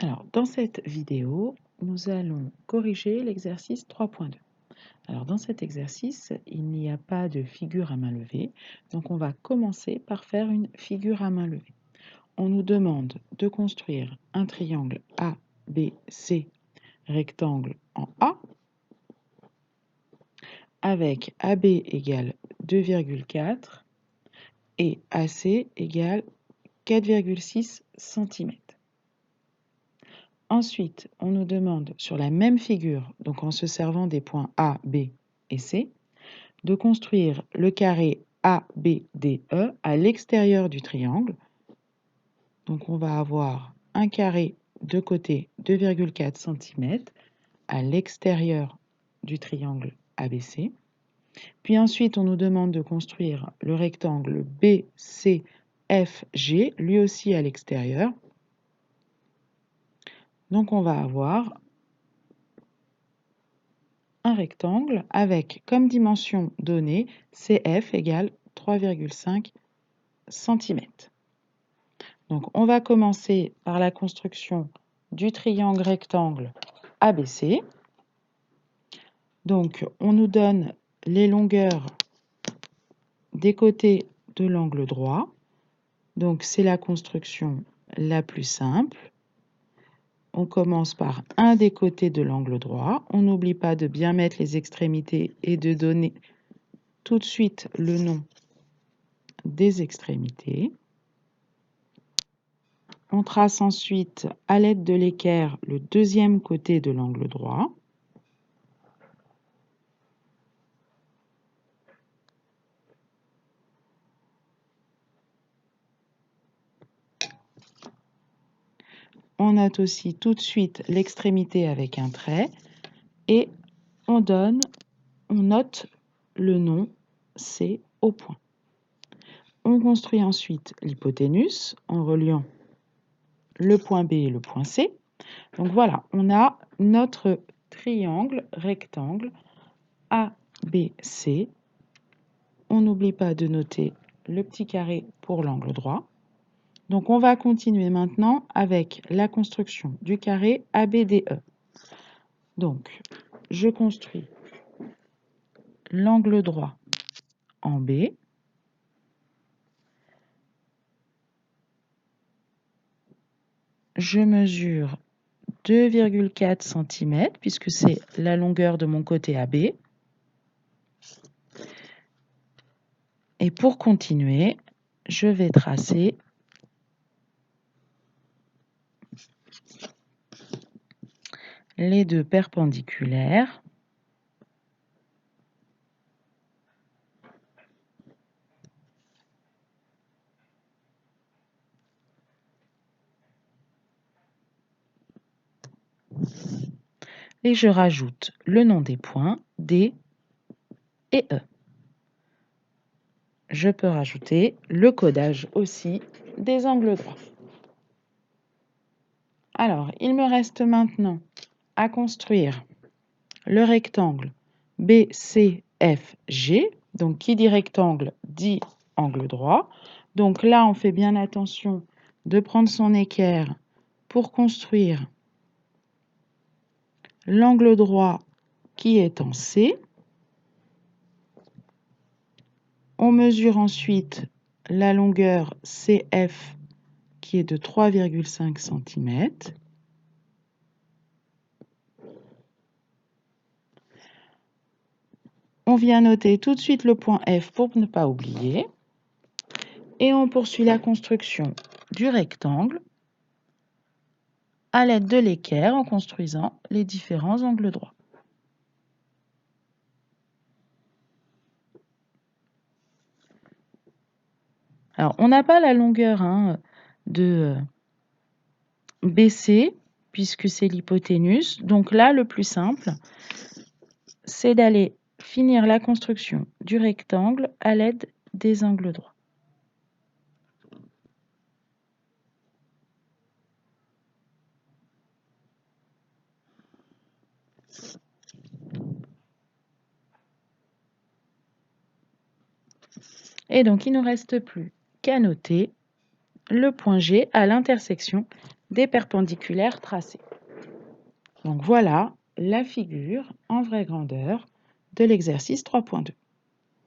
Alors, dans cette vidéo, nous allons corriger l'exercice 3.2. Alors, dans cet exercice, il n'y a pas de figure à main levée, donc on va commencer par faire une figure à main levée. On nous demande de construire un triangle ABC rectangle en A, avec AB égale 2,4 et AC égale 4,6 cm. Ensuite, on nous demande sur la même figure, donc en se servant des points A, B et C, de construire le carré ABDE à l'extérieur du triangle. Donc on va avoir un carré de côté 2,4 cm à l'extérieur du triangle ABC. Puis ensuite, on nous demande de construire le rectangle BCFG, lui aussi à l'extérieur. Donc on va avoir un rectangle avec comme dimension donnée CF égale 3,5 cm. Donc on va commencer par la construction du triangle rectangle ABC. Donc on nous donne les longueurs des côtés de l'angle droit. Donc c'est la construction la plus simple. On commence par un des côtés de l'angle droit. On n'oublie pas de bien mettre les extrémités et de donner tout de suite le nom des extrémités. On trace ensuite à l'aide de l'équerre le deuxième côté de l'angle droit. On note aussi tout de suite l'extrémité avec un trait et on note le nom C au point. On construit ensuite l'hypoténuse en reliant le point B et le point C. Donc voilà, on a notre triangle rectangle ABC. On n'oublie pas de noter le petit carré pour l'angle droit. Donc on va continuer maintenant avec la construction du carré ABDE. Donc je construis l'angle droit en B. Je mesure 2,4 cm puisque c'est la longueur de mon côté AB. Et pour continuer, je vais tracer les deux perpendiculaires . Et je rajoute le nom des points D et E. Je peux rajouter le codage aussi des angles droits. Alors, il me reste maintenant à construire le rectangle BCFG. Donc, qui dit rectangle dit angle droit. Donc là, on fait bien attention de prendre son équerre pour construire l'angle droit qui est en C. On mesure ensuite la longueur CF qui est de 3,5 cm. On vient noter tout de suite le point F pour ne pas oublier. Et on poursuit la construction du rectangle à l'aide de l'équerre en construisant les différents angles droits. Alors, on n'a pas la longueur de BC puisque c'est l'hypoténuse. Donc là, le plus simple, c'est d'aller finir la construction du rectangle à l'aide des angles droits. Et donc, il ne nous reste plus qu'à noter le point G à l'intersection des perpendiculaires tracés. Donc voilà la figure en vraie grandeur de l'exercice 3.2.